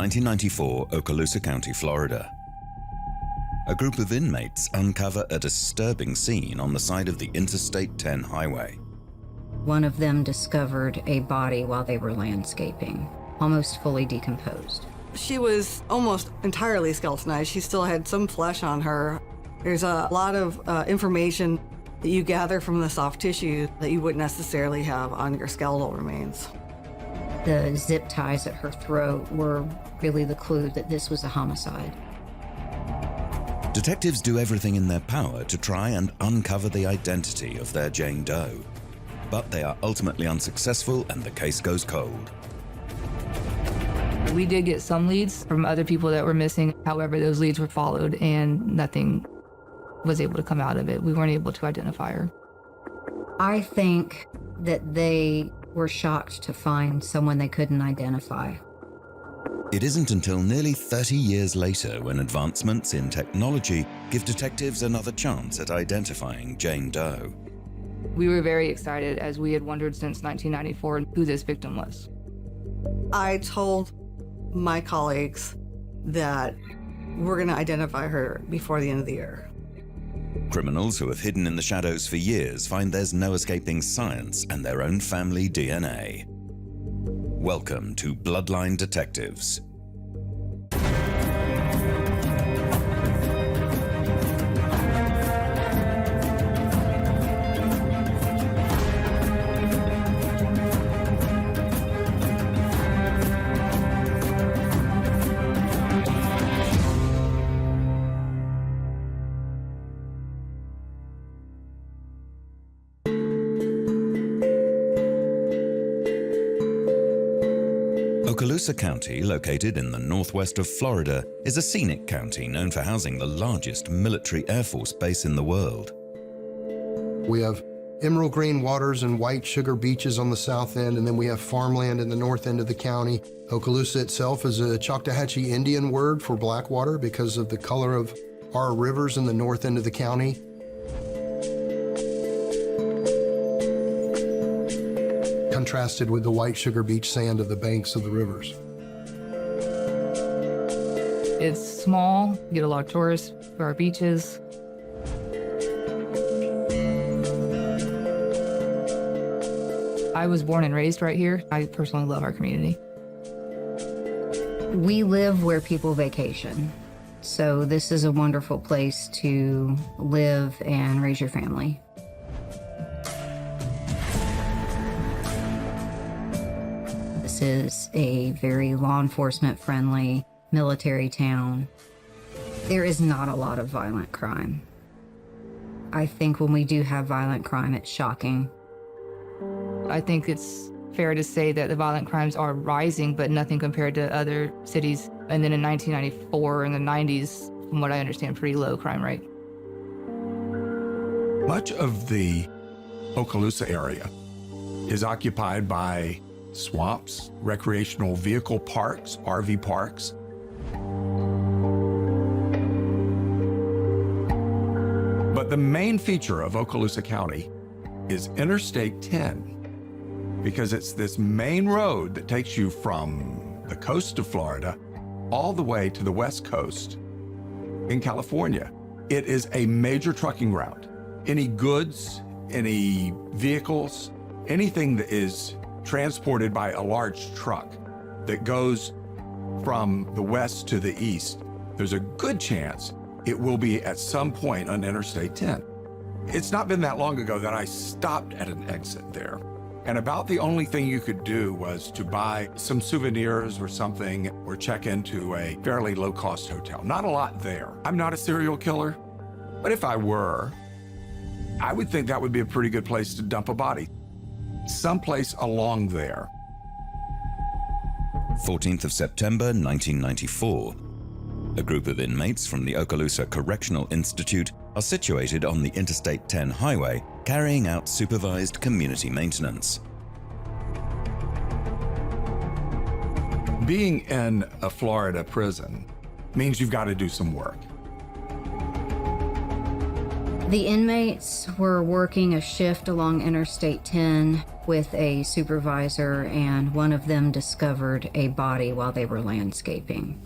1994, Okaloosa County, Florida. A group of inmates uncover a disturbing scene on the side of the Interstate 10 highway. One of them discovered a body while they were landscaping, almost fully decomposed. She was almost entirely skeletonized. She still had some flesh on her. There's a lot of information that you gather from the soft tissue that you wouldn't necessarily have on your skeletal remains. The zip ties at her throat were really the clue that this was a homicide. Detectives do everything in their power to try and uncover the identity of their Jane Doe. But they are ultimately unsuccessful and the case goes cold. We did get some leads from other people that were missing. However, those leads were followed and nothing was able to come out of it. We weren't able to identify her. I think that they were shocked to find someone they couldn't identify. It isn't until nearly 30 years later when advancements in technology give detectives another chance at identifying Jane Doe. We were very excited as we had wondered since 1994 who this victim was. I told my colleagues that we're going to identify her before the end of the year. Criminals who have hidden in the shadows for years find there's no escaping science and their own family DNA. Welcome to Bloodline Detectives. Okaloosa County, located in the northwest of Florida, is a scenic county known for housing the largest military Air Force base in the world. We have emerald green waters and white sugar beaches on the south end, and then we have farmland in the north end of the county. Okaloosa itself is a Choctawhatchee Indian word for black water because of the color of our rivers in the north end of the county. Contrasted with the white sugar beach sand of the banks of the rivers. It's small, you get a lot of tourists for our beaches. I was born and raised right here. I personally love our community. We live where people vacation, so this is a wonderful place to live and raise your family. This is a very law enforcement friendly military town. There is not a lot of violent crime. I think when we do have violent crime, it's shocking. I think it's fair to say that the violent crimes are rising, but nothing compared to other cities. And then in 1994 and the 90s, from what I understand, pretty low crime rate. Much of the Okaloosa area is occupied by swamps, recreational vehicle parks, RV parks. But the main feature of Okaloosa County is Interstate 10, because it's this main road that takes you from the coast of Florida all the way to the west coast in California. It is a major trucking route. Any goods, any vehicles, anything that is transported by a large truck that goes from the west to the east, there's a good chance it will be at some point on Interstate 10. It's not been that long ago that I stopped at an exit there, and about the only thing you could do was to buy some souvenirs or something, or check into a fairly low-cost hotel. Not a lot there. I'm not a serial killer, but if I were, I would think that would be a pretty good place to dump a body. Someplace along there. 14th of September, 1994. A group of inmates from the Okaloosa Correctional Institute are situated on the Interstate 10 highway, carrying out supervised community maintenance. Being in a Florida prison means you've got to do some work. The inmates were working a shift along Interstate 10 with a supervisor, and one of them discovered a body while they were landscaping.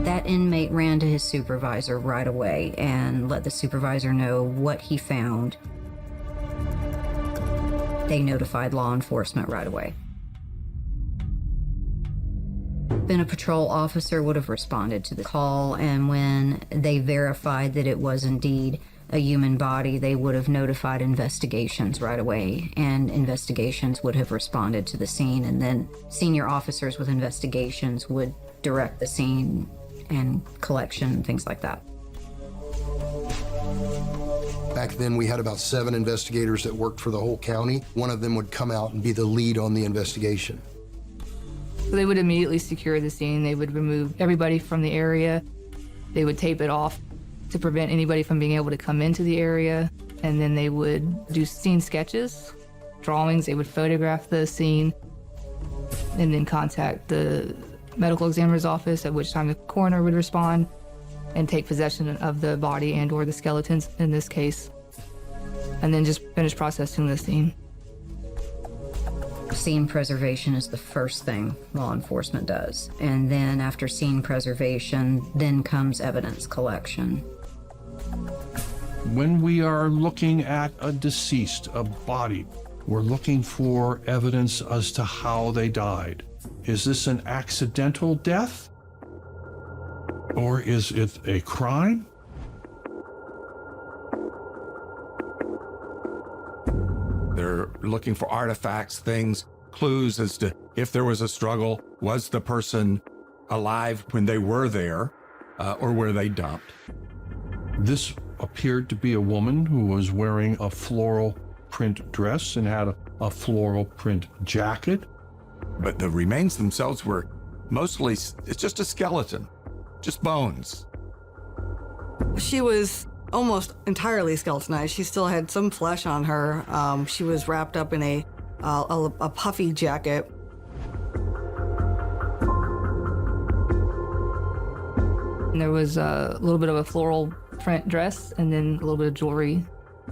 That inmate ran to his supervisor right away and let the supervisor know what he found. They notified law enforcement right away. Then a patrol officer would have responded to the call, and when they verified that it was indeed a human body, they would have notified investigations right away, and investigations would have responded to the scene, and then senior officers with investigations would direct the scene and collection, things like that. Back then, we had about 7 investigators that worked for the whole county. One of them would come out and be the lead on the investigation. So they would immediately secure the scene. They would remove everybody from the area. They would tape it off to prevent anybody from being able to come into the area. And then they would do scene sketches, drawings. They would photograph the scene and then contact the medical examiner's office, at which time the coroner would respond and take possession of the body and or the skeletons in this case, and then just finish processing the scene. Scene preservation is the first thing law enforcement does. And then after scene preservation, then comes evidence collection. When we are looking at a deceased, a body, we're looking for evidence as to how they died. Is this an accidental death? Or is it a crime? They're looking for artifacts, things, clues as to if there was a struggle, was the person alive when they were there, or were they dumped? This appeared to be a woman who was wearing a floral print dress and had a floral print jacket. But the remains themselves were mostly, it's just a skeleton, just bones. She was almost entirely skeletonized. She still had some flesh on her. She was wrapped up in a puffy jacket. And there was a little bit of a floral print dress and then a little bit of jewelry.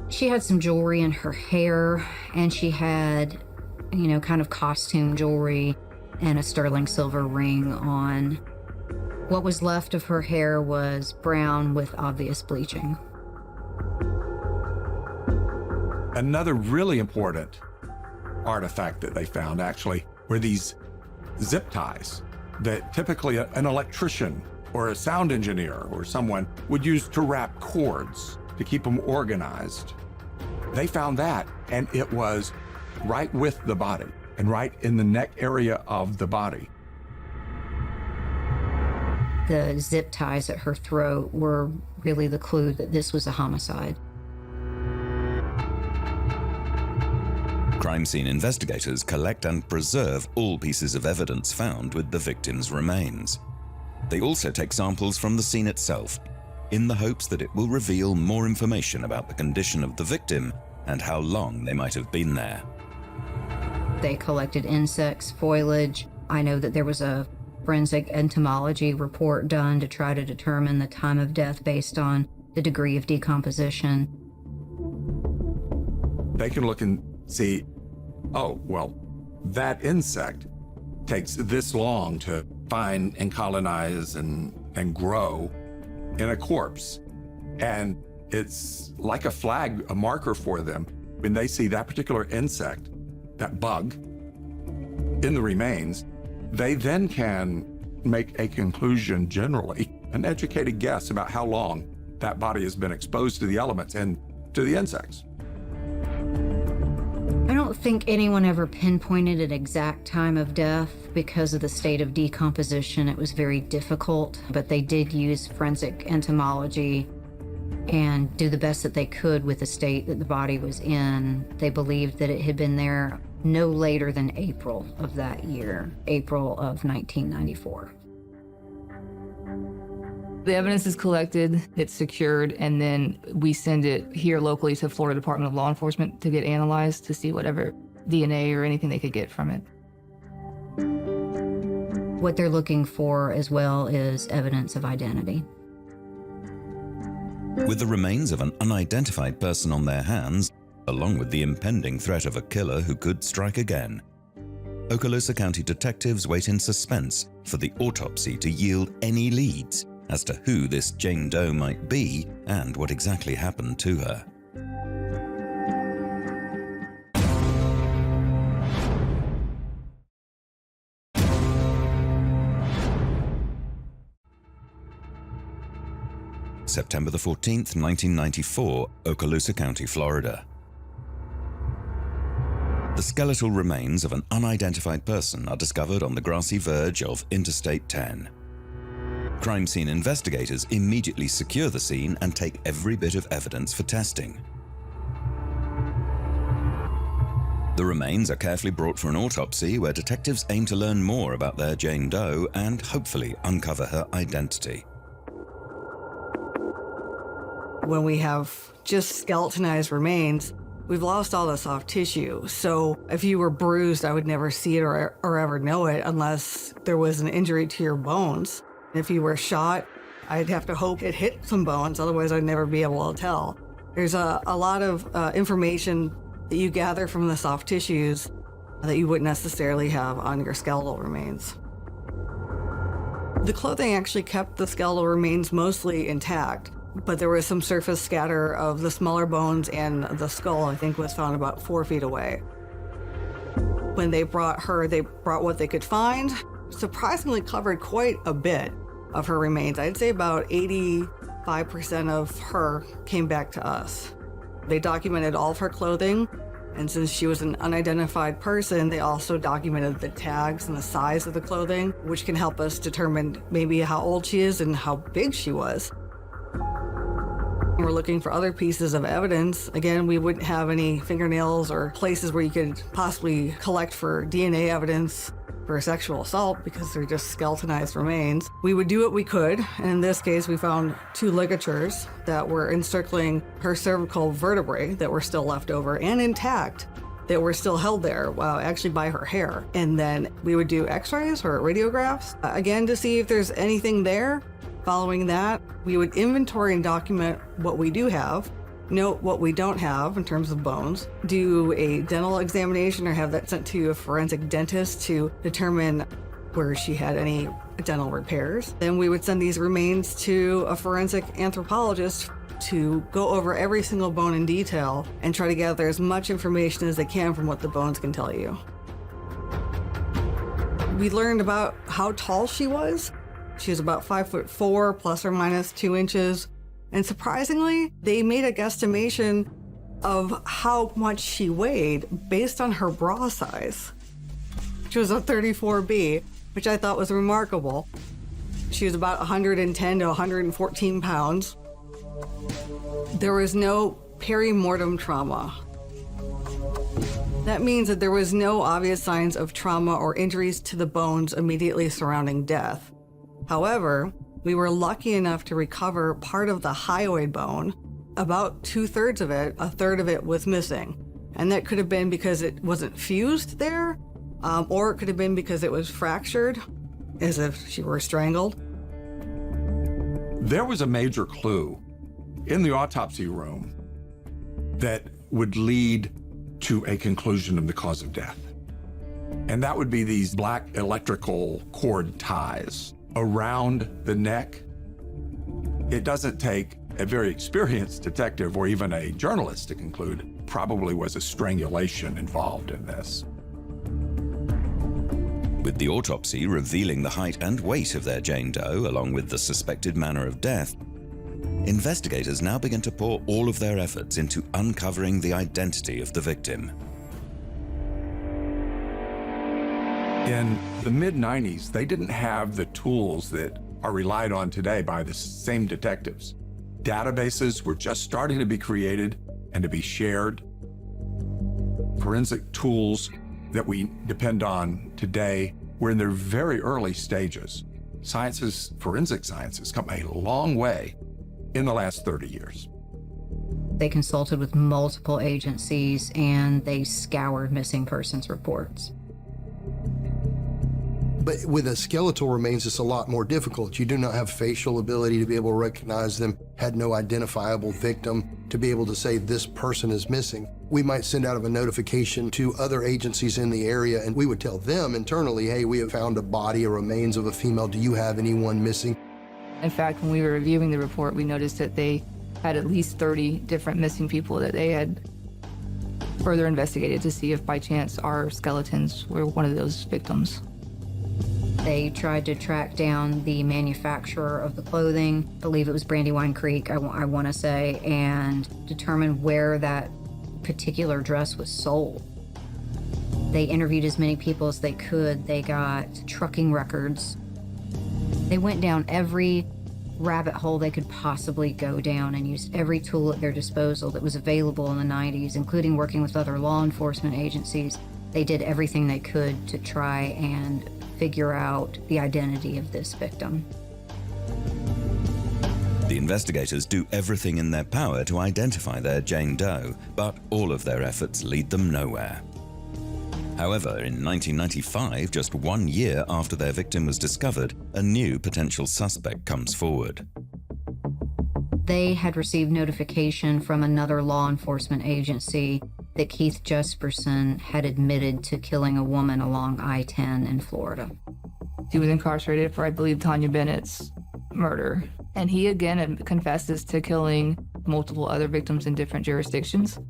She had some jewelry in her hair, and she had, kind of costume jewelry and a sterling silver ring on. What was left of her hair was brown with obvious bleaching. Another really important artifact that they found actually were these zip ties that typically an electrician or a sound engineer or someone would use to wrap cords to keep them organized. They found that, and it was right with the body and right in the neck area of the body. The zip ties at her throat were really the clue that this was a homicide. Crime scene investigators collect and preserve all pieces of evidence found with the victim's remains. They also take samples from the scene itself, in the hopes that it will reveal more information about the condition of the victim and how long they might have been there. They collected insects, foliage. I know that there was a forensic entomology report done to try to determine the time of death based on the degree of decomposition. They can look and see, oh, well, that insect takes this long to find and colonize and grow in a corpse. And it's like a flag, a marker for them. When they see that particular insect, that bug, in the remains, they then can make a conclusion generally, an educated guess about how long that body has been exposed to the elements and to the insects. I don't think anyone ever pinpointed an exact time of death because of the state of decomposition. It was very difficult, but they did use forensic entomology and do the best that they could with the state that the body was in. They believed that it had been there no later than April of that year, April of 1994. The evidence is collected, it's secured, and then we send it here locally to Florida Department of Law Enforcement to get analyzed to see whatever DNA or anything they could get from it. What they're looking for as well is evidence of identity. With the remains of an unidentified person on their hands, along with the impending threat of a killer who could strike again, Okaloosa County detectives wait in suspense for the autopsy to yield any leads as to who this Jane Doe might be and what exactly happened to her. September the 14th, 1994, Okaloosa County, Florida. The skeletal remains of an unidentified person are discovered on the grassy verge of Interstate 10. Crime scene investigators immediately secure the scene and take every bit of evidence for testing. The remains are carefully brought for an autopsy where detectives aim to learn more about their Jane Doe and hopefully uncover her identity. When we have just skeletonized remains, we've lost all the soft tissue. So if you were bruised, I would never see it or ever know it unless there was an injury to your bones. If you were shot, I'd have to hope it hit some bones, otherwise I'd never be able to tell. There's a lot of information that you gather from the soft tissues that you wouldn't necessarily have on your skeletal remains. The clothing actually kept the skeletal remains mostly intact, but there was some surface scatter of the smaller bones, and the skull, I think, was found about 4 feet away. When they brought her, they brought what they could find. Surprisingly covered quite a bit of her remains. I'd say about 85% of her came back to us. They documented all of her clothing, and since she was an unidentified person, they also documented the tags and the size of the clothing, which can help us determine maybe how old she is and how big she was. We're looking for other pieces of evidence. Again, we wouldn't have any fingernails or places where you could possibly collect for DNA evidence for sexual assault because they're just skeletonized remains. We would do what we could, and in this case, we found 2 ligatures that were encircling her cervical vertebrae that were still left over and intact, that were still held there, actually by her hair. And then we would do x-rays or radiographs, again, to see if there's anything there. Following that, we would inventory and document what we do have, note what we don't have in terms of bones, do a dental examination or have that sent to a forensic dentist to determine where she had any dental repairs. Then we would send these remains to a forensic anthropologist to go over every single bone in detail and try to gather as much information as they can from what the bones can tell you. We learned about how tall she was. She was about 5'4", plus or minus 2 inches. And surprisingly, they made a guesstimation of how much she weighed based on her bra size. She was a 34B, which I thought was remarkable. She was about 110 to 114 pounds. There was no perimortem trauma. That means that there was no obvious signs of trauma or injuries to the bones immediately surrounding death. However, we were lucky enough to recover part of the hyoid bone. About 2/3 of it, 1/3 of it was missing. And that could have been because it wasn't fused there, or it could have been because it was fractured, as if she were strangled. There was a major clue in the autopsy room that would lead to a conclusion of the cause of death. And that would be these black electrical cord ties around the neck. It doesn't take a very experienced detective or even a journalist to conclude probably was a strangulation involved in this. With the autopsy revealing the height and weight of their Jane Doe, along with the suspected manner of death, investigators now begin to pour all of their efforts into uncovering the identity of the victim. In the mid-90s, they didn't have the tools that are relied on today by the same detectives. Databases were just starting to be created and to be shared. Forensic tools that we depend on today were in their very early stages. Forensic science has come a long way in the last 30 years. They consulted with multiple agencies and they scoured missing persons reports. But with a skeletal remains, it's a lot more difficult. You do not have facial ability to be able to recognize them, had no identifiable victim to be able to say this person is missing. We might send out a notification to other agencies in the area, and we would tell them internally, hey, we have found a body or remains of a female. Do you have anyone missing? In fact, when we were reviewing the report, we noticed that they had at least 30 different missing people that they had further investigated to see if by chance our skeletons were one of those victims. They tried to track down the manufacturer of the clothing, I believe it was Brandywine Creek, I want to say, and determine where that particular dress was sold. They interviewed as many people as they could. They got trucking records. They went down every rabbit hole they could possibly go down and used every tool at their disposal that was available in the 90s, including working with other law enforcement agencies. They did everything they could to try and figure out the identity of this victim. The investigators do everything in their power to identify their Jane Doe, but all of their efforts lead them nowhere. However, in 1995, just 1 year after their victim was discovered, a new potential suspect comes forward. They had received notification from another law enforcement agency that Keith Jesperson had admitted to killing a woman along I-10 in Florida. He was incarcerated for, I believe, Tanya Bennett's murder. And he again confesses to killing multiple other victims in different jurisdictions.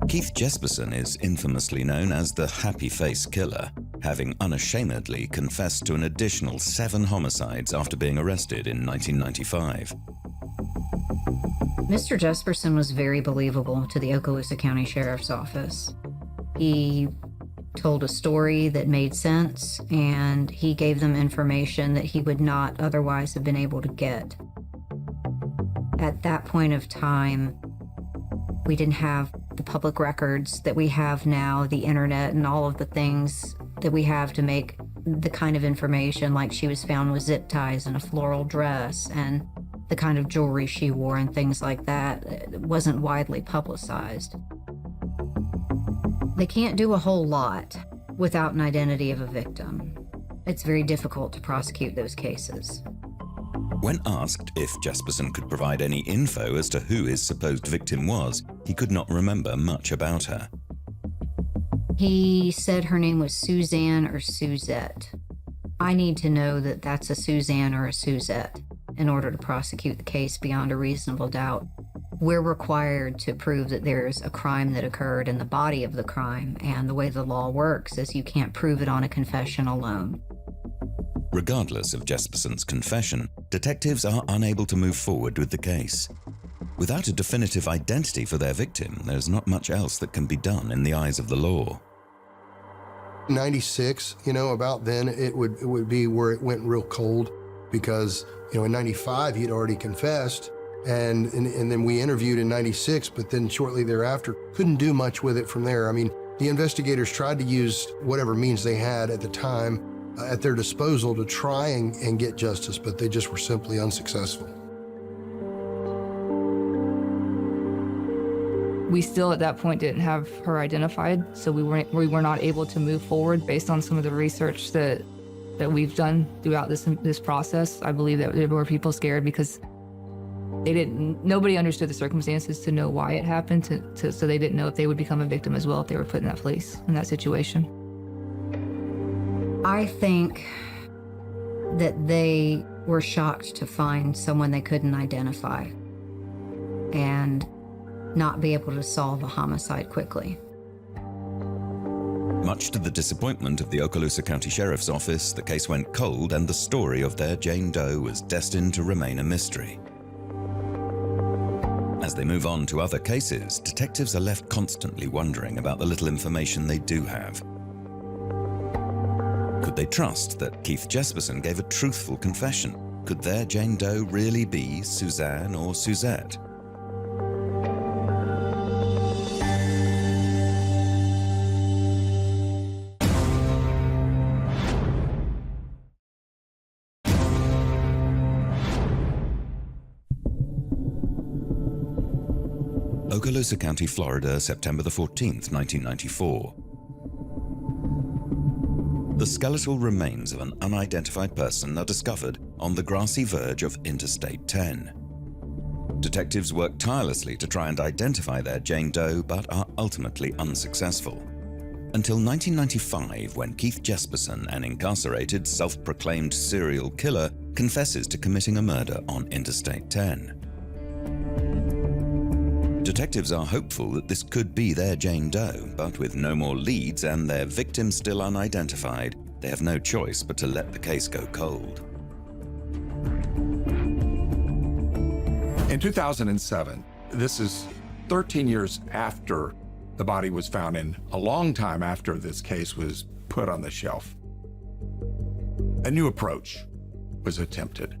Keith Jesperson is infamously known as the Happy Face Killer, having unashamedly confessed to an additional 7 homicides after being arrested in 1995. Mr. Jesperson was very believable to the Okaloosa County Sheriff's Office. He told a story that made sense, and he gave them information that he would not otherwise have been able to get. At that point of time, we didn't have the public records that we have now, the internet and all of the things that we have to make the kind of information, like she was found with zip ties and a floral dress and the kind of jewelry she wore and things like that. It wasn't widely publicized. They can't do a whole lot without an identity of a victim. It's very difficult to prosecute those cases. When asked if Jesperson could provide any info as to who his supposed victim was, he could not remember much about her. He said her name was Suzanne or Suzette. I need to know that that's a Suzanne or a Suzette in order to prosecute the case beyond a reasonable doubt. We're required to prove that there's a crime that occurred in the body of the crime, and the way the law works is you can't prove it on a confession alone. Regardless of Jesperson's confession, detectives are unable to move forward with the case. Without a definitive identity for their victim, there's not much else that can be done in the eyes of the law. 96, about then, it would be where it went real cold, because, in 95, he'd already confessed, and then we interviewed in 96, but then shortly thereafter, couldn't do much with it from there. I mean, the investigators tried to use whatever means they had at the time at their disposal to try and get justice, but they just were simply unsuccessful. We still at that point didn't have her identified, so we were not able to move forward based on some of the research that we've done throughout this process. I believe that there were people scared because nobody understood the circumstances to know why it happened, so they didn't know if they would become a victim as well if they were put in that place, in that situation. I think that they were shocked to find someone they couldn't identify and not be able to solve a homicide quickly. Much to the disappointment of the Okaloosa County Sheriff's Office, the case went cold and the story of their Jane Doe was destined to remain a mystery. As they move on to other cases, detectives are left constantly wondering about the little information they do have. Could they trust that Keith Jesperson gave a truthful confession? Could their Jane Doe really be Suzanne or Suzette? Okaloosa County, Florida, September the 14th, 1994. The skeletal remains of an unidentified person are discovered on the grassy verge of Interstate 10. Detectives work tirelessly to try and identify their Jane Doe, but are ultimately unsuccessful. Until 1995, when Keith Jesperson, an incarcerated, self-proclaimed serial killer, confesses to committing a murder on Interstate 10. Detectives are hopeful that this could be their Jane Doe, but with no more leads and their victim still unidentified, they have no choice but to let the case go cold. In 2007, this is 13 years after the body was found and a long time after this case was put on the shelf, a new approach was attempted.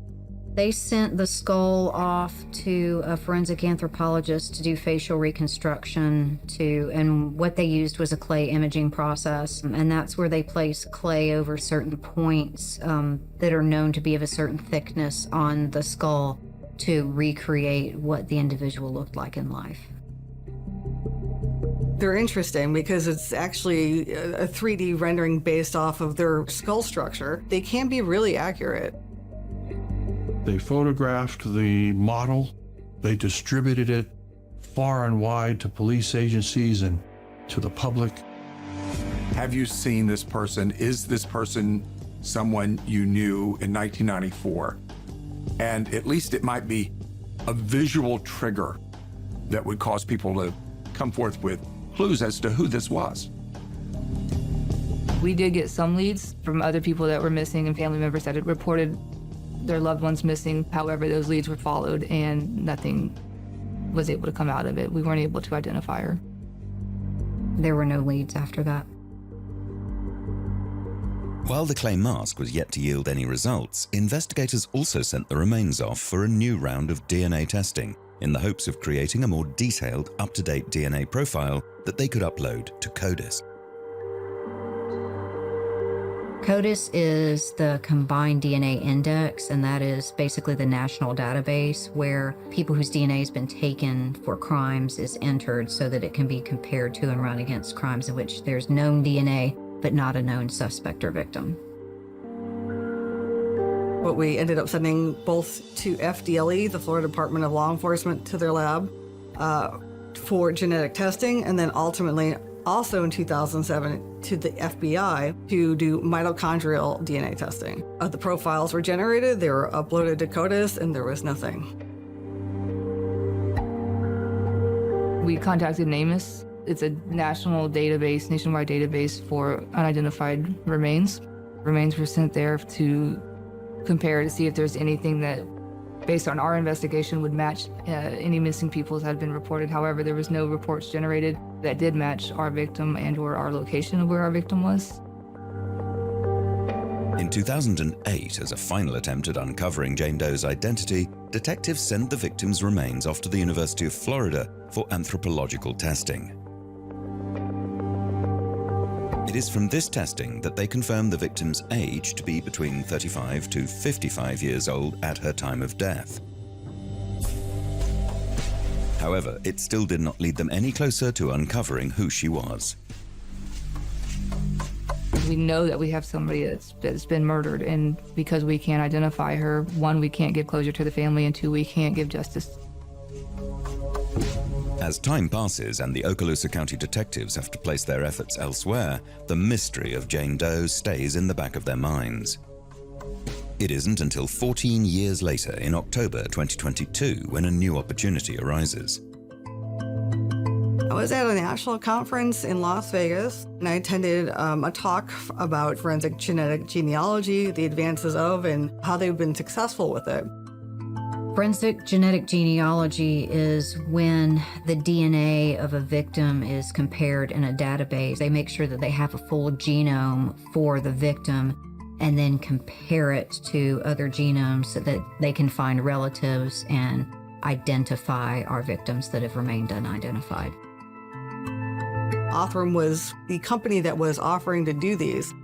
They sent the skull off to a forensic anthropologist to do facial reconstruction and what they used was a clay imaging process. And that's where they place clay over certain points that are known to be of a certain thickness on the skull to recreate what the individual looked like in life. They're interesting because it's actually a 3D rendering based off of their skull structure. They can be really accurate. They photographed the model. They distributed it far and wide to police agencies and to the public. Have you seen this person? Is this person someone you knew in 1994? And at least it might be a visual trigger that would cause people to come forth with clues as to who this was. We did get some leads from other people that were missing and family members that had reported their loved ones missing. However, those leads were followed and nothing was able to come out of it. We weren't able to identify her. There were no leads after that. While the clay mask was yet to yield any results, investigators also sent the remains off for a new round of DNA testing in the hopes of creating a more detailed, up-to-date DNA profile that they could upload to CODIS. CODIS is the Combined DNA Index, and that is basically the national database where people whose DNA has been taken for crimes is entered so that it can be compared to and run against crimes in which there's known DNA but not a known suspect or victim. But we ended up sending both to FDLE, the Florida Department of Law Enforcement, to their lab for genetic testing, and then ultimately also in 2007 to the FBI to do mitochondrial DNA testing. The profiles were generated, they were uploaded to CODIS, and there was nothing. We contacted NamUs. It's a national database, nationwide database for unidentified remains. Remains were sent there to compare to see if there's anything that, based on our investigation, would match any missing people that had been reported. However, there was no reports generated that did match our victim and/or our location of where our victim was. In 2008, as a final attempt at uncovering Jane Doe's identity, detectives sent the victim's remains off to the University of Florida for anthropological testing. It is from this testing that they confirmed the victim's age to be between 35 to 55 years old at her time of death. However, it still did not lead them any closer to uncovering who she was. We know that we have somebody that's been murdered, and because we can't identify her, one, we can't give closure to the family, and two, we can't give justice. As time passes and the Okaloosa County detectives have to place their efforts elsewhere, the mystery of Jane Doe stays in the back of their minds. It isn't until 14 years later, in October 2022, when a new opportunity arises. I was at a national conference in Las Vegas, and I attended a talk about forensic genetic genealogy, the advances of, and how they've been successful with it. Forensic genetic genealogy is when the DNA of a victim is compared in a database. They make sure that they have a full genome for the victim and then compare it to other genomes so that they can find relatives and identify our victims that have remained unidentified. Othram was the company that was offering to do these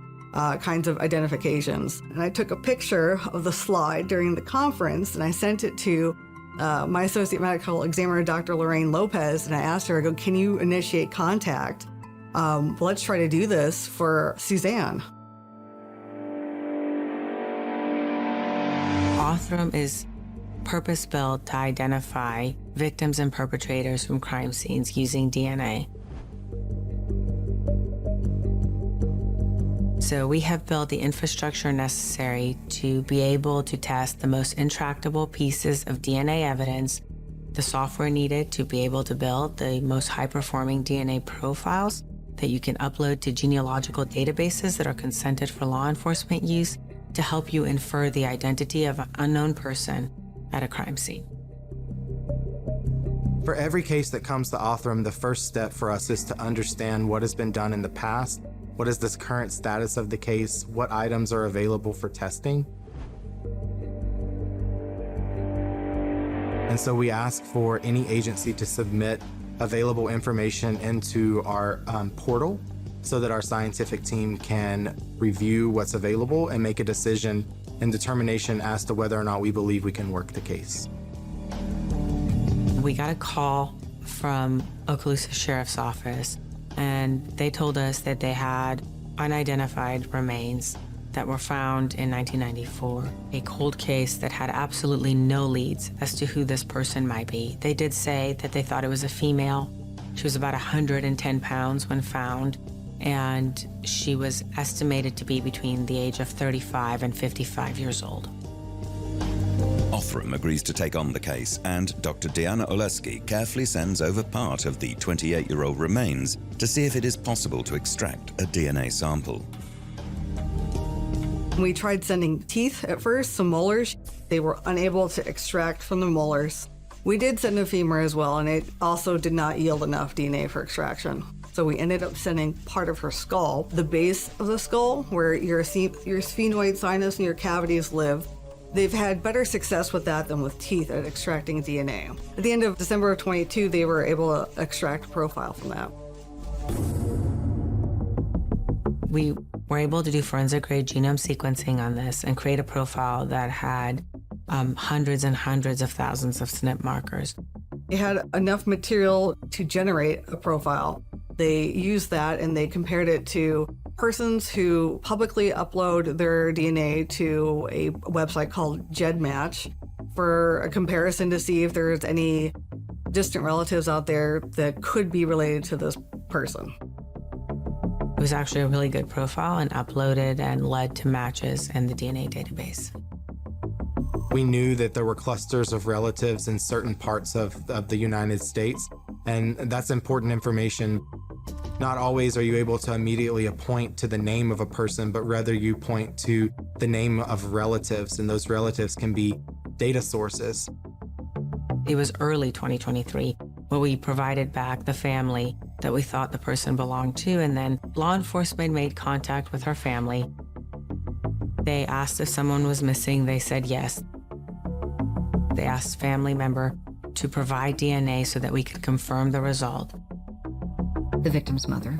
kinds of identifications. And I took a picture of the slide during the conference and I sent it to my associate medical examiner, Dr. Lorraine Lopez, and I asked her, I go, can you initiate contact? Let's try to do this for Suzanne. Othram is purpose-built to identify victims and perpetrators from crime scenes using DNA. So we have built the infrastructure necessary to be able to test the most intractable pieces of DNA evidence, the software needed to be able to build the most high-performing DNA profiles that you can upload to genealogical databases that are consented for law enforcement use to help you infer the identity of an unknown person at a crime scene. For every case that comes to Othram, the first step for us is to understand what has been done in the past, what is the current status of the case, what items are available for testing. And so we ask for any agency to submit available information into our portal so that our scientific team can review what's available and make a decision and determination as to whether or not we believe we can work the case. We got a call from Okaloosa Sheriff's Office, and they told us that they had unidentified remains that were found in 1994, a cold case that had absolutely no leads as to who this person might be. They did say that they thought it was a female. She was about 110 pounds when found, and she was estimated to be between the age of 35 and 55 years old. Othram agrees to take on the case, and Dr. Diana Oleski carefully sends over part of the 28-year-old remains to see if it is possible to extract a DNA sample. We tried sending teeth at first, some molars. They were unable to extract from the molars. We did send a femur as well, and it also did not yield enough DNA for extraction. So we ended up sending part of her skull, the base of the skull, where your sphenoid sinus and your cavities live. They've had better success with that than with teeth at extracting DNA. At the end of December of 22, they were able to extract a profile from that. We were able to do forensic-grade genome sequencing on this and create a profile that had hundreds and hundreds of thousands of SNP markers. They had enough material to generate a profile. They used that and they compared it to persons who publicly upload their DNA to a website called GEDmatch for a comparison to see if there's any distant relatives out there that could be related to this person. It was actually a really good profile and uploaded and led to matches in the DNA database. We knew that there were clusters of relatives in certain parts of the United States, and that's important information. Not always are you able to immediately point to the name of a person, but rather you point to the name of relatives, and those relatives can be data sources. It was early 2023 where we provided back the family that we thought the person belonged to, and then law enforcement made contact with her family. They asked if someone was missing. They said yes. They asked family member to provide DNA so that we could confirm the result. The victim's mother.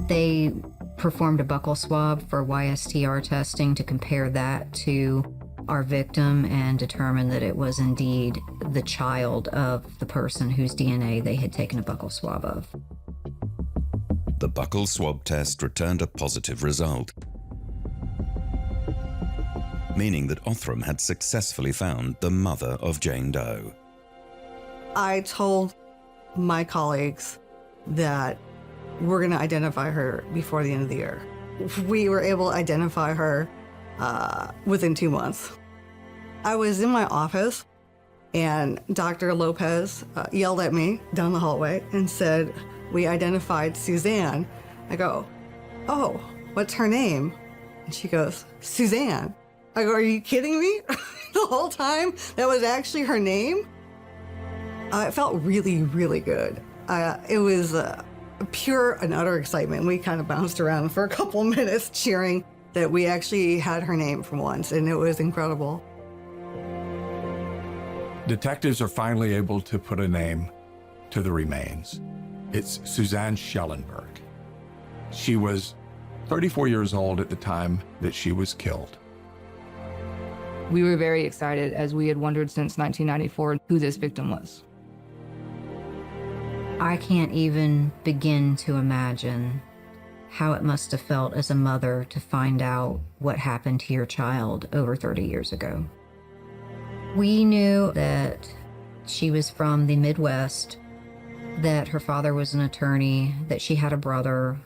They performed a buccal swab for YSTR testing to compare that to our victim and determined that it was indeed the child of the person whose DNA they had taken a buccal swab of. The buccal swab test returned a positive result, meaning that Othram had successfully found the mother of Jane Doe. I told my colleagues that we're going to identify her before the end of the year. We were able to identify her within 2 months. I was in my office and Dr. Lopez yelled at me down the hallway and said, "We identified Suzanne." I go, "Oh, what's her name?" And she goes, "Suzanne." I go, "Are you kidding me?" The whole time that was actually her name. It felt really, really good. It was pure and utter excitement. We kind of bounced around for a couple minutes cheering that we actually had her name for once, and it was incredible. Detectives are finally able to put a name to the remains. It's Suzanne Schellenberg. She was 34 years old at the time that she was killed. We were very excited, as we had wondered since 1994 who this victim was. I can't even begin to imagine how it must have felt as a mother to find out what happened to your child over 30 years ago. We knew that she was from the Midwest, that her father was an attorney, that she had a brother,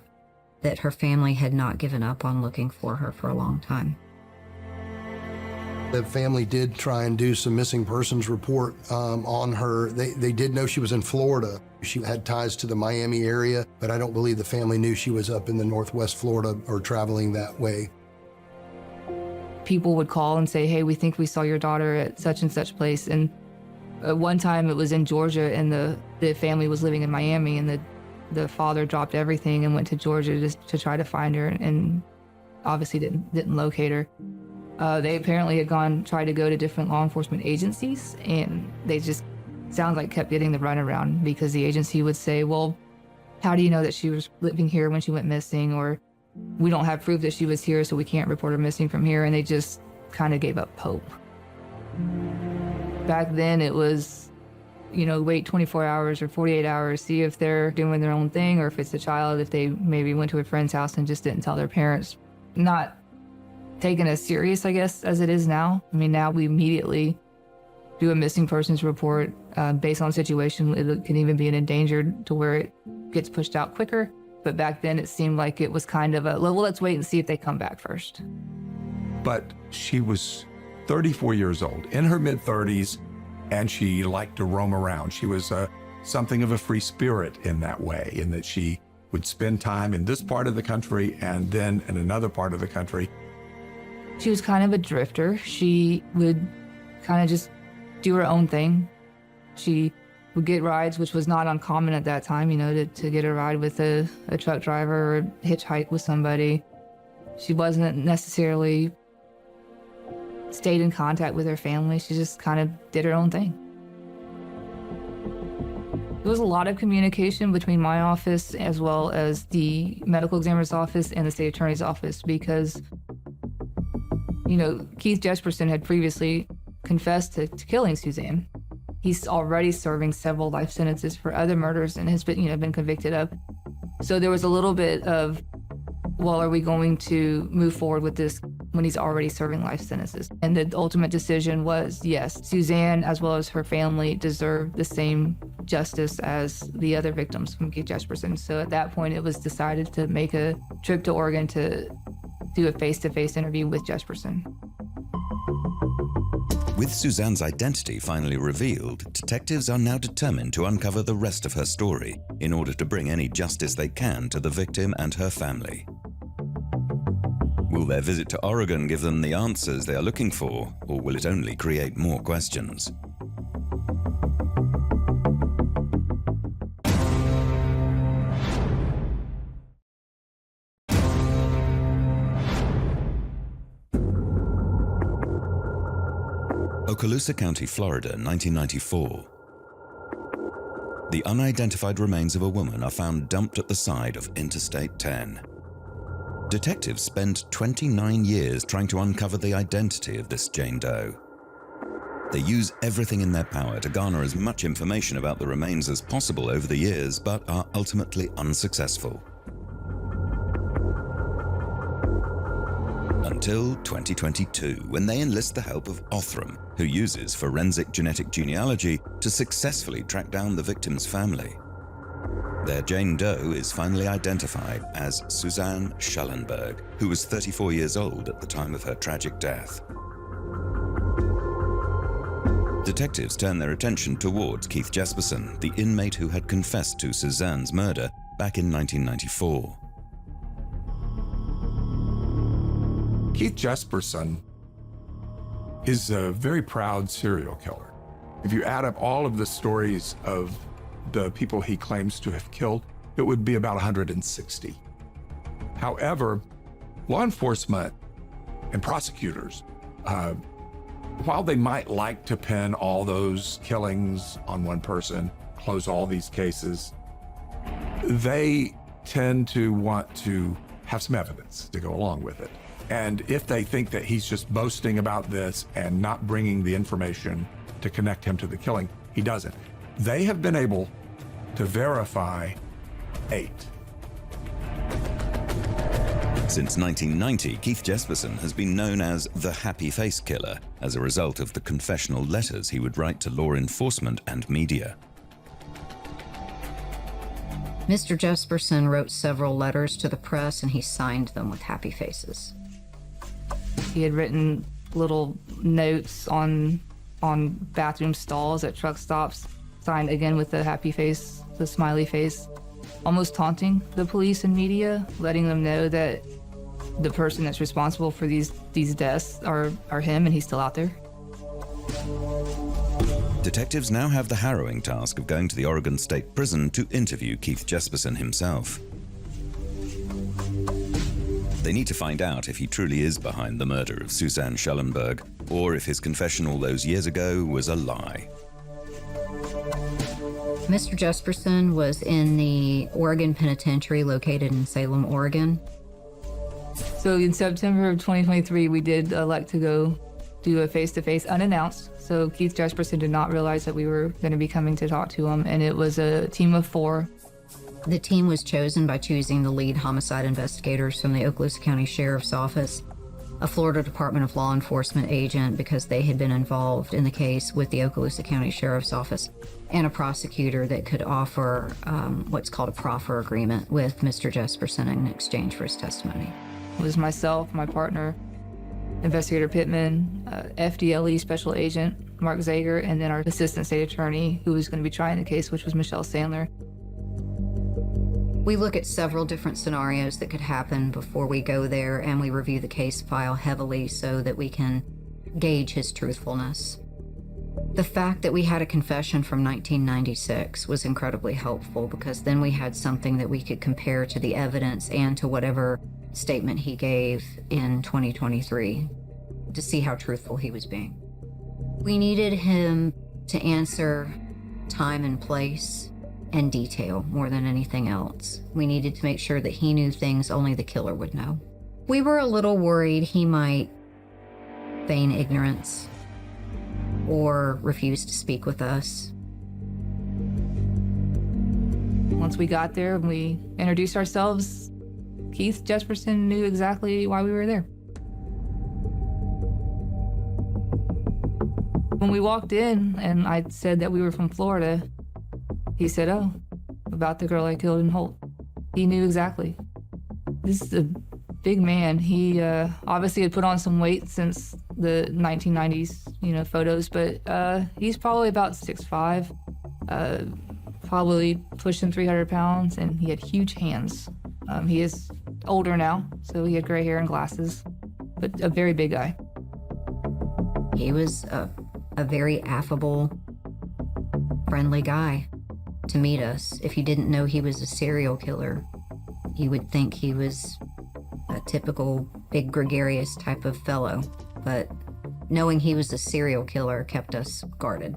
that her family had not given up on looking for her for a long time. The family did try and do some missing persons report on her. They did know she was in Florida. She had ties to the Miami area, but I don't believe the family knew she was up in the Northwest Florida or traveling that way. People would call and say, hey, we think we saw your daughter at such and such place. And one time it was in Georgia, and the family was living in Miami, and the father dropped everything and went to Georgia just to try to find her, and obviously didn't locate her. They apparently had tried to go to different law enforcement agencies, and they just sounds like kept getting the runaround, because the agency would say, well, how do you know that she was living here when she went missing? Or we don't have proof that she was here, so we can't report her missing from here. And they just kind of gave up hope. Back then it was, wait 24 hours or 48 hours, see if they're doing their own thing, or if it's a child, if they maybe went to a friend's house and just didn't tell their parents. Not taken as serious, I guess, as it is now. I mean, now we immediately do a missing persons report based on the situation. It can even be an endangered to where it gets pushed out quicker. But back then it seemed like it was kind of well, let's wait and see if they come back first. But she was 34 years old, in her mid-30s, and she liked to roam around. She was something of a free spirit in that way, in that she would spend time in this part of the country and then in another part of the country. She was kind of a drifter. She would kind of just do her own thing. She would get rides, which was not uncommon at that time, to get a ride with a truck driver or hitchhike with somebody. She wasn't necessarily stayed in contact with her family. She just kind of did her own thing. There was a lot of communication between my office as well as the medical examiner's office and the state attorney's office, because Keith Jesperson had previously confessed to killing Suzanne. He's already serving several life sentences for other murders and has been convicted of. So there was a little bit of, well, are we going to move forward with this when he's already serving life sentences? And the ultimate decision was, yes, Suzanne, as well as her family, deserve the same justice as the other victims from Keith Jesperson. So at that point, it was decided to make a trip to Oregon to do a face-to-face interview with Jesperson. With Suzanne's identity finally revealed, detectives are now determined to uncover the rest of her story in order to bring any justice they can to the victim and her family. Will their visit to Oregon give them the answers they are looking for, or will it only create more questions? Okaloosa County, Florida, 1994. The unidentified remains of a woman are found dumped at the side of Interstate 10. Detectives spend 29 years trying to uncover the identity of this Jane Doe. They use everything in their power to garner as much information about the remains as possible over the years, but are ultimately unsuccessful. Until 2022, when they enlist the help of Othram, who uses forensic genetic genealogy to successfully track down the victim's family. Their Jane Doe is finally identified as Suzanne Schallenberg, who was 34 years old at the time of her tragic death. Detectives turn their attention towards Keith Jesperson, the inmate who had confessed to Suzanne's murder back in 1994. Keith Jesperson is a very proud serial killer. If you add up all of the stories of the people he claims to have killed, it would be about 160. However, law enforcement and prosecutors, while they might like to pin all those killings on one person, close all these cases, they tend to want to have some evidence to go along with it. And if they think that he's just boasting about this and not bringing the information to connect him to the killing, he doesn't. They have been able to verify 8. Since 1990, Keith Jesperson has been known as the Happy Face Killer as a result of the confessional letters he would write to law enforcement and media. Mr. Jesperson wrote several letters to the press and he signed them with happy faces. He had written little notes on bathroom stalls at truck stops, signed again with the happy face, the smiley face, almost taunting the police and media, letting them know that the person that's responsible for these deaths are him and he's still out there. Detectives now have the harrowing task of going to the Oregon State Prison to interview Keith Jesperson himself. They need to find out if he truly is behind the murder of Suzanne Schellenberg, or if his confession all those years ago was a lie. Mr. Jesperson was in the Oregon Penitentiary located in Salem, Oregon. So in September of 2023, we did elect to go do a face-to-face unannounced. So Keith Jesperson did not realize that we were going to be coming to talk to him, and it was a team of 4. The team was chosen by choosing the lead homicide investigators from the Okaloosa County Sheriff's Office, a Florida Department of Law Enforcement agent because they had been involved in the case with the Okaloosa County Sheriff's Office, and a prosecutor that could offer what's called a proffer agreement with Mr. Jesperson in exchange for his testimony. It was myself, my partner, Investigator Pittman, FDLE Special Agent Mark Zager, and then our Assistant State Attorney who was going to be trying the case, which was Michelle Sandler. We look at several different scenarios that could happen before we go there, and we review the case file heavily so that we can gauge his truthfulness. The fact that we had a confession from 1996 was incredibly helpful because then we had something that we could compare to the evidence and to whatever statement he gave in 2023 to see how truthful he was being. We needed him to answer time and place and detail more than anything else. We needed to make sure that he knew things only the killer would know. We were a little worried he might feign ignorance or refuse to speak with us. Once we got there and we introduced ourselves, Keith Jesperson knew exactly why we were there. When we walked in and I said that we were from Florida, he said, "Oh, about the girl I killed in Holt." He knew exactly. This is a big man. He obviously had put on some weight since the 1990s, photos, but he's probably about 6'5", probably pushing 300 pounds, and he had huge hands. He is older now, so he had gray hair and glasses, but a very big guy. He was a very affable, friendly guy to meet us. If you didn't know he was a serial killer, you would think he was a typical big gregarious type of fellow, but knowing he was a serial killer kept us guarded.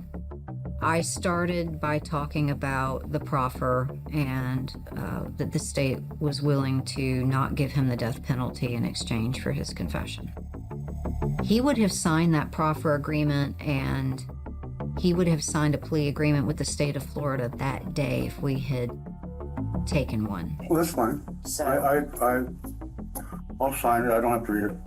I started by talking about the proffer and that the state was willing to not give him the death penalty in exchange for his confession. He would have signed that proffer agreement and he would have signed a plea agreement with the state of Florida that day if we had taken one. Well, that's fine. I'll sign it. I don't have to read it.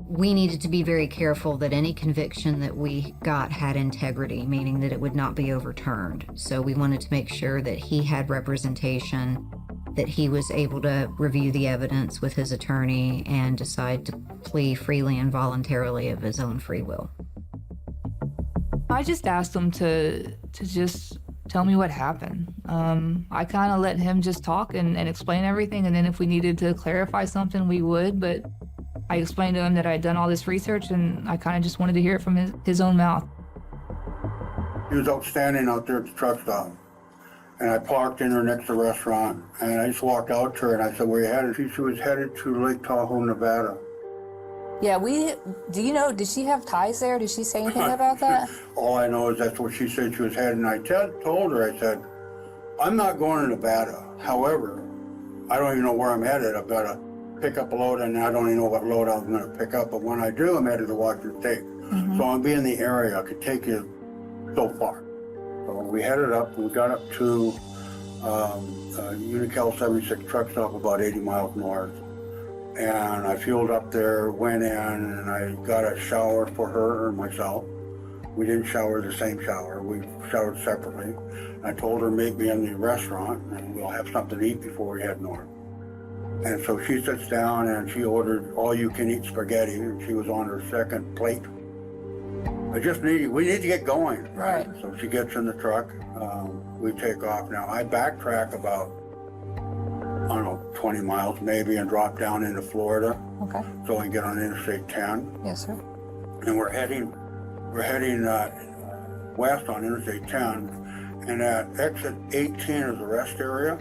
We needed to be very careful that any conviction that we got had integrity, meaning that it would not be overturned. So we wanted to make sure that he had representation, that he was able to review the evidence with his attorney and decide to plea freely and voluntarily of his own free will. I just asked him to just tell me what happened. I kind of let him just talk and explain everything, and then if we needed to clarify something, we would, but I explained to him that I had done all this research and I kind of just wanted to hear it from his own mouth. He was outstanding out there at the truck stop. And I parked in her next to the restaurant, and I just walked out to her and I said, "Where you headed?" She was headed to Lake Tahoe, Nevada. Yeah, do you know, did she have ties there? Did she say anything about that? All I know is that's what she said she was headed. And I told her, I said, "I'm not going to Nevada. However, I don't even know where I'm headed. I've got to pick up a load, and I don't even know what load I'm going to pick up. But when I do, I'm headed to Washington State. So I'll be in the area. I could take you so far." So we headed up, and we got up to Unical 76 truck stop about 80 miles north. And I fueled up there, went in, and I got a shower for her and myself. We didn't shower the same shower. We showered separately. I told her, meet me in the restaurant, and we'll have something to eat before we head north. And so she sits down, and she ordered all-you-can-eat spaghetti, and she was on her second plate. We need to get going, right? So she gets in the truck. We take off. Now, I backtrack about, I don't know, 20 miles maybe, and drop down into Florida. Okay. So I can get on Interstate 10. Yes, sir. And we're heading west on Interstate 10, and at exit 18 is the rest area,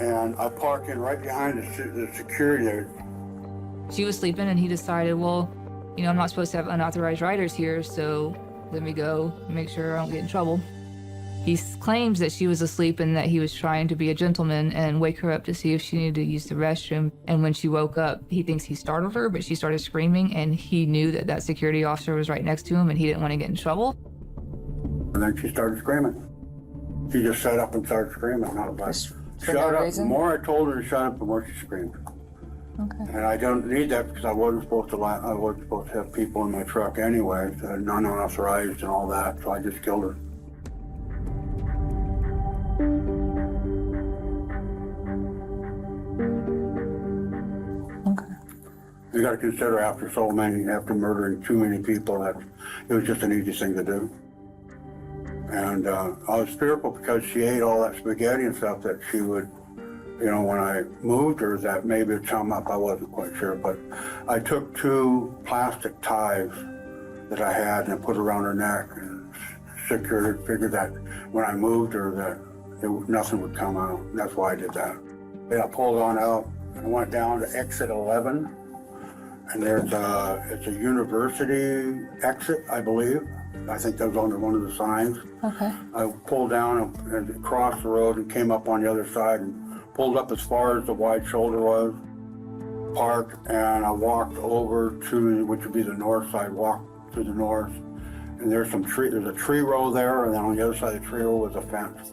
and I parked in right behind the security there. She was sleeping, and he decided, well, I'm not supposed to have unauthorized riders here, so let me go make sure I don't get in trouble. He claims that she was asleep and that he was trying to be a gentleman and wake her up to see if she needed to use the restroom. And when she woke up, he thinks he startled her, but she started screaming, and he knew that that security officer was right next to him, and he didn't want to get in trouble. And then she started screaming. She just sat up and started screaming. I was like, shut up. The more I told her to shut up, the more she screamed. Okay. And I don't need that because I wasn't supposed to have people in my truck anyway, non-authorized and all that, so I just killed her. You got to consider after murdering too many people, that it was just an easy thing to do. And I was fearful because she ate all that spaghetti and stuff that she would, when I moved her, that maybe it'd come up. I wasn't quite sure, but I took 2 plastic ties that I had and I put around her neck and secured, figured that when I moved her that nothing would come out. And that's why I did that. And I pulled on out and went down to exit 11. And it's a university exit, I believe. I think that was under one of the signs. Okay. I pulled down and crossed the road and came up on the other side and pulled up as far as the wide shoulder was, parked, and I walked over to, which would be the north side, walked to the north. And there's a tree row there, and then on the other side of the tree row was a fence.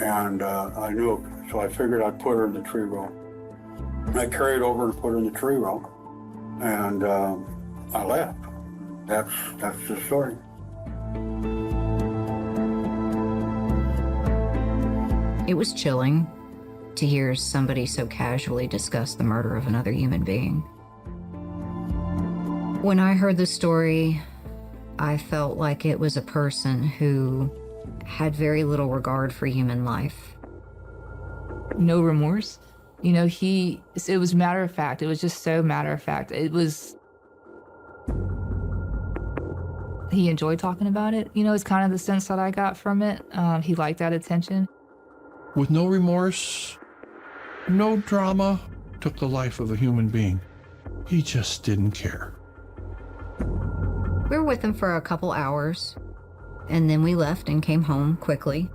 And I knew, so I figured I'd put her in the tree row. I carried over and put her in the tree row. And I left. That's the story. It was chilling to hear somebody so casually discuss the murder of another human being. When I heard the story, I felt like it was a person who had very little regard for human life. No remorse. It was matter of fact. It was just so matter of fact. He enjoyed talking about it. It's kind of the sense that I got from it. He liked that attention. With no remorse, no drama, took the life of a human being. He just didn't care. We were with him for a couple hours, and then we left and came home quickly.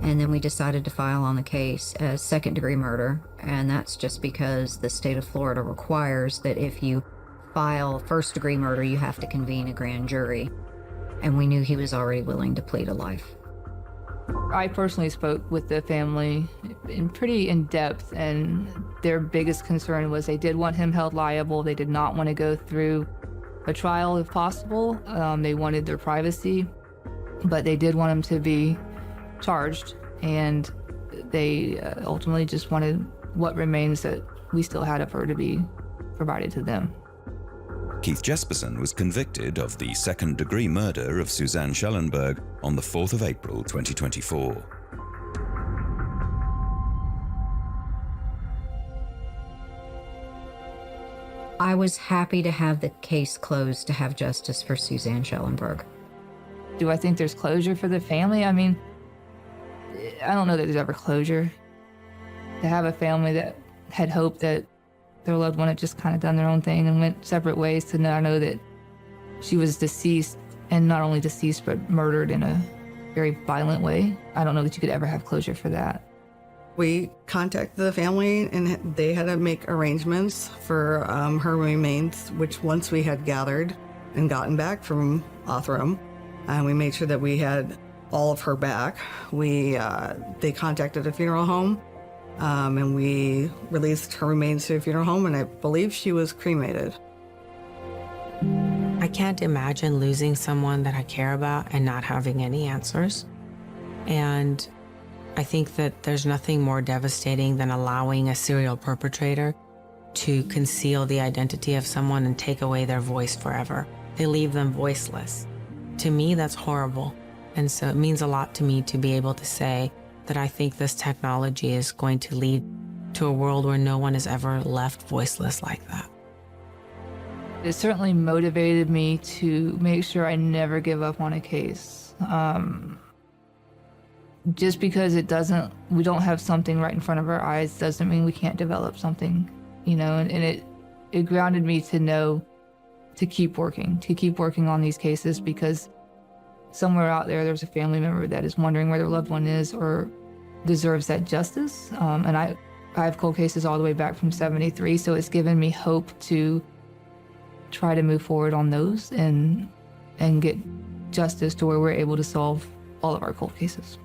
And then we decided to file on the case as second-degree murder, and that's just because the state of Florida requires that if you file first-degree murder, you have to convene a grand jury, and we knew he was already willing to plead a life. I personally spoke with the family pretty in depth, and their biggest concern was they did want him held liable. They did not want to go through a trial if possible. They wanted their privacy, but they did want him to be charged, and they ultimately just wanted what remains that we still had of her to be provided to them. Keith Jesperson was convicted of the second-degree murder of Suzanne Schellenberg on the 4th of April 2024. I was happy to have the case closed to have justice for Suzanne Schellenberg. Do I think there's closure for the family? I mean, I don't know that there's ever closure. To have a family that had hoped that their loved one had just kind of done their own thing and went separate ways, to now know that she was deceased, and not only deceased, but murdered in a very violent way. I don't know that you could ever have closure for that. We contacted the family, and they had to make arrangements for her remains, which once we had gathered and gotten back from Othram, we made sure that we had all of her back. They contacted a funeral home And we released her remains to a funeral home, and I believe she was cremated. I can't imagine losing someone that I care about and not having any answers. And I think that there's nothing more devastating than allowing a serial perpetrator to conceal the identity of someone and take away their voice forever. They leave them voiceless. To me, that's horrible. And so it means a lot to me to be able to say that I think this technology is going to lead to a world where no one is ever left voiceless like that. It certainly motivated me to make sure I never give up on a case. Just because we don't have something right in front of our eyes doesn't mean we can't develop something, and it grounded me to know to keep working on these cases, because somewhere out there's a family member that is wondering where their loved one is or deserves that justice. And I have cold cases all the way back from '73, so it's given me hope to try to move forward on those and get justice to where we're able to solve all of our cold cases.